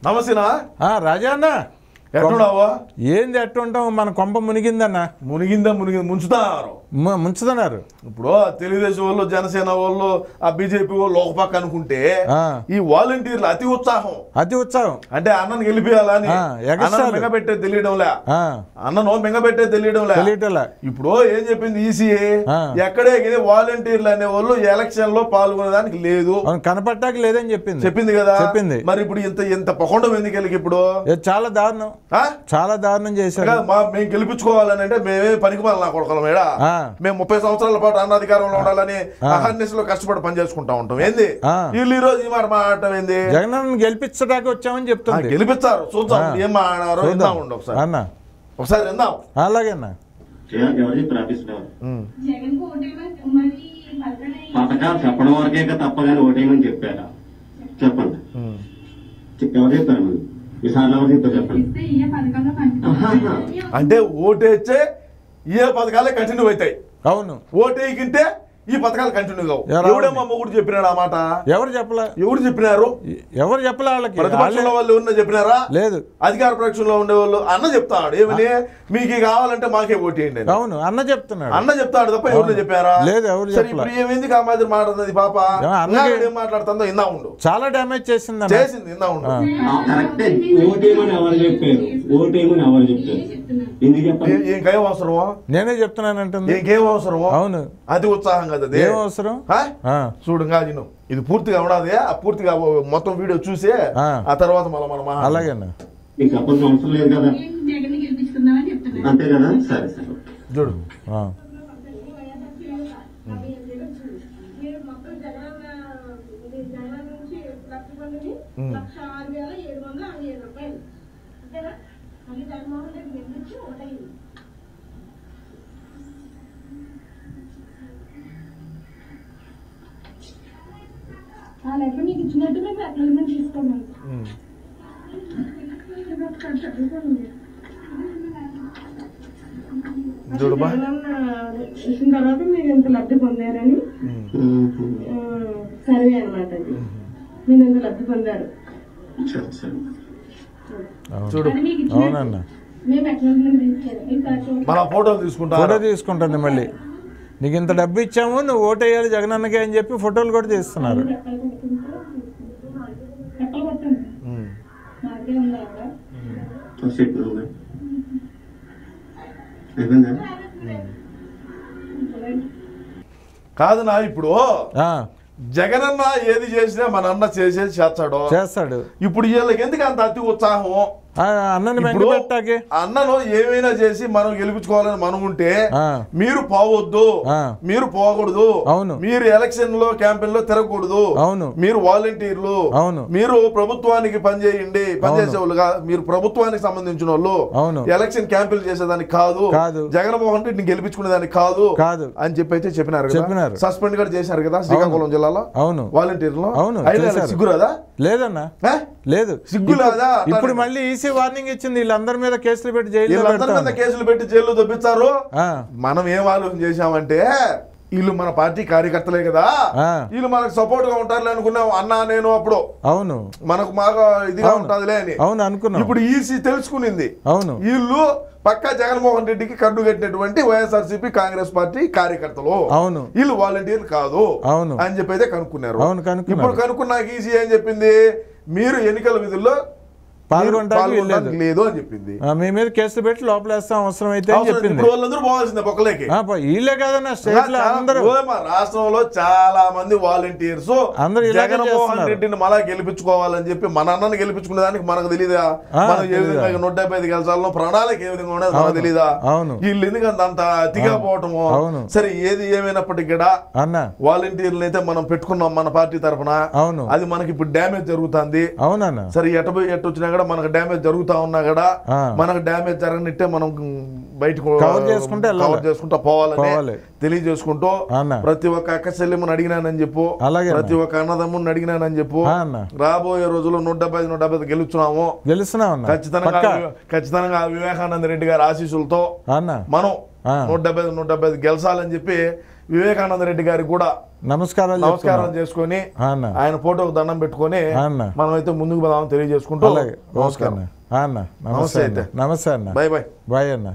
నమస్తేనా రాజా అన్న ఎట్టున్నావా? ఏంది ఎట్టుంటాం? మన కొంప మునిగిందన్న. ముంచుతున్నారు. ఇప్పుడు తెలుగుదేశం వాళ్ళు, జనసేన వాళ్ళు, ఆ బీజేపీ వాళ్ళు ఒక పక్క అనుకుంటే ఈ వాలంటీర్లు అతి ఉత్సాహం అంటే అన్నను గెలిపియాలని మింగబెట్టే తెలియడంలే, అన్నను మింగబెట్టే తెలియడంలే. ఇప్పుడు ఏం చెప్పింది ఈసీఏ, ఎక్కడే వాలంటీర్లు అనే వాళ్ళు ఎలక్షన్ లో పాల్గొనేదానికి లేదు, కనపట్టాక లేదని చెప్పింది కదా. మరి ఇప్పుడు ఇంత పకొండం ఎందుకు? ఇప్పుడు చాలా దారుణం చేశారు. మేము గెలిపించుకోవాలని అంటే మేమే పనికి నా కొడుకులం మేడా, మేము 30 సంవత్సరాల పాటు అధికారంలో ఉండాలని అహర్నిశ లో కష్టపడి పని చేసుకుంటా ఉంటాం. ఏంది వీళ్ళు ఈ రోజు ఈ మాట మాట్లాడటం ఏంది? జగన్ గెలిపించడానికి వచ్చామని చెప్తాను. గెలిపిస్తారు, చూద్దాం ఏం మాట్లాడారో. విందాం ఉండు ఒకసారి విందాం. అలాగే అన్న. పథకాలు చెప్పడం వరకే తప్పగానే ఓటేయమని చెప్పారా? చెప్పండి, ఎవరు చెప్పారు? అంటే ఓటేస్తే ఏ పథకాలే కంటిన్యూ అవుతాయి. అవును, ఓటేయకుంటే ఈ పథకాలు కంటిన్యూ కావు. ఎవడేమో కూడా చెప్పినాడు ఆ మాట? ఎవరు చెప్పలే. ఎవరు చెప్పినారు? ఎవరు చెప్పలే. వాళ్ళకి ప్రతిపక్షంలో వాళ్ళు ఎవరన్నా చెప్పినారా? లేదు. అధికార పక్షంలో ఉండే వాళ్ళు అన్న చెప్తాడు ఏమని, మీకు కావాలంటే మాకే ఓటేయండి. అవును, అన్న చెప్తున్నాడు. అన్న చెప్తాడు తప్ప ఎవరు చెప్పారా? లేదు, ఎవరు చెప్పలేదు. ఏమైంది ఆ మాదిరి మాట్లాడుతుంది పాప? ఏం మాట్లాడుతుందో ఇందా ఉండు. చాలా డ్యామేజ్ చేసింది ఇందా ఉండు. ఇంకేం అవసరమో నేనే చెప్తున్నానంటుంది. ఇంకేం అవసరమో? అవును, అది ఉత్సాహం కదా. ఏం అవసరం? చూడు నేను ఇది పూర్తిగా ఉండదు, ఆ పూర్తిగా మొత్తం వీడియో చూసే ఆ తర్వాత మన అలాగే అవసరం లేదు కదా, అంతే కదా. సరే సరే చూడు. ఆ లెక్క మీకు ఇచ్చినట్టు మేము అక్నాలెడ్జ్మెంట్ తీసుకోమని ఇచ్చిన తర్వాత మీరు ఎంత లబ్ధి పొందారని సర్వే అనమాట. మీరు ఎంత లబ్ధి పొందారు మేము అక్నాలెడ్జ్మెంట్ తీసుకెళ్ళాం. ఫోటో తీసుకుంటుంది. మళ్ళీ నీకు ఇంత డబ్బు ఇచ్చాము, నువ్వు ఓటేయాలి జగనన్నకి అని చెప్పి ఫోటోలు కూడా తీస్తున్నారు. కాదు నా ఇప్పుడు జగనన్న ఏది చేసినా మన అన్న చేసేది చేస్తాడు. ఇప్పుడు వీళ్ళకి ఎందుకు అంత అతి ఉత్సాహం? అన్నను ఏమైనా చేసి మనం గెలిపించుకోవాలని మనం ఉంటే మీరు పోవద్దు, మీరు పోకూడదు, మీరు ఎలక్షన్ లో క్యాంపెయిన్ లో తిరగకూడదు, మీరు వాలంటీర్లు, మీరు ప్రభుత్వానికి పనిచేయండి, పనిచేసేవాళ్ళుగా మీరు ప్రభుత్వానికి సంబంధించిన వాళ్ళు, ఎలక్షన్ క్యాంపెయిన్ చేసేదానికి కాదు, జగన్మోహన్ రెడ్డిని గెలిపించుకునేదానికి కాదు అని చెప్పి అయితే చెప్పినారు. సస్పెండ్ కూడా చేశారు కదా శ్రీకాకుళం జిల్లాలో వాలంటీర్లు. సిగ్గురాదా? లేదన్నా, లేదు, సిగ్గురాదా? ఇప్పుడు మళ్ళీ వార్నింగ్ ఇచ్చింది, వీళ్ళందరి మీద కేసులు పెట్టి జైల్లో దొప్పించారు. మనం ఏం ఆలోచన చేశామంటే వీళ్ళు మన పార్టీ కార్యకర్తలే కదా, వీళ్ళు మనకు సపోర్ట్ గా ఉంటారులే అనుకున్నాం అన్నా నేను అప్పుడు. అవును, మనకు బాగా ఇదిగా ఉంటదిలే అని అనుకున్నాం. ఇప్పుడు ఈసీ తెలుసుకునింది వీళ్ళు పక్కా జగన్మోహన్ రెడ్డికి కడ్డు కట్టినటువంటి వైఎస్ఆర్సీపీ కాంగ్రెస్ పార్టీ కార్యకర్తలు, వీళ్ళు వాలంటీర్లు కాదు అని చెప్పి అయితే కనుక్కున్నారు. ఇప్పుడు కనుక్కున్నాక ఈసీ ఏం చెప్పింది, మీరు ఎన్నికల విధుల్లో పాల్గొనడానికి లేదు అని చెప్పింది. మీ మీద కేసులు పెట్టి లోపలేస్తాం అవసరం అయితే చెప్పింది. వాళ్ళందరూ పోవాల్సిందే పొక్కలేకి. వీళ్ళే కాదన్నా, రాష్ట్రంలో చాలా మంది వాలంటీర్స్ జగన్మోహన్ రెడ్డిని మళ్ళా గెలిపించుకోవాలని చెప్పి మన అన్నను గెలిపించుకునే దానికి మనకు తెలీదా? మనం ఏ విధంగా 175 గెలిచాలో ప్రణాళిక ఏ విధంగా ఉండదు మనకు తెలీదా? వీళ్ళు ఎందుకంటే అంత అతిగా పోవటము. సరే ఏది ఏమైనప్పటికీ కూడా వాలంటీర్లు అయితే మనం పెట్టుకున్నాం మన పార్టీ తరఫున, అది మనకి ఇప్పుడు డ్యామేజ్ జరుగుతుంది. సరే ఎటు వచ్చినా కూడా మనకు డ్యామేజ్ జరుగుతా ఉన్నా కూడా మనకు డ్యామేజ్ జరగనిట్టే మనం బయటకు కవర్ చేసుకుంటా పోవాలని తెలియజేసుకుంటూ ప్రతి ఒక్క అక్క చెల్లెమ్మని అడిగినానని చెప్పు, ప్రతి ఒక్క అన్నదమ్ముని అడిగినానని చెప్పు, రాబోయే రోజుల్లో 175 గెలుస్తున్నాము. ఖచ్చితంగా వివేకానంద రెడ్డి గారి ఆశీస్సులతో మనం 175 గెలిచాలని చెప్పి వివేకానంద రెడ్డి గారికి కూడా నమస్కారం చేసుకొని అన్న ఆయన ఫోటోకు దండం పెట్టుకొని అన్న మనం అయితే ముందుకు పోదామని తెలియజేసుకుంటూ అలాగే నమస్కారం అన్న. నమస్తే అన్న. నమస్తే అన్న. బాయ్ బాయ్ బాయ్ అన్న.